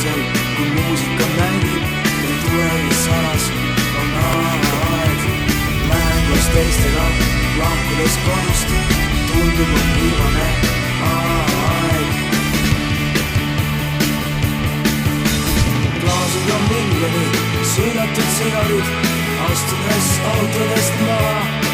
kaugusel, kui muusika mängib ja tulevis salas on aeg. Lähen koos teistega, lahkudes kodust, tundub on viimane aeg. Klaasid on miljonid, sõidatud sigarid, astudes autodest maha.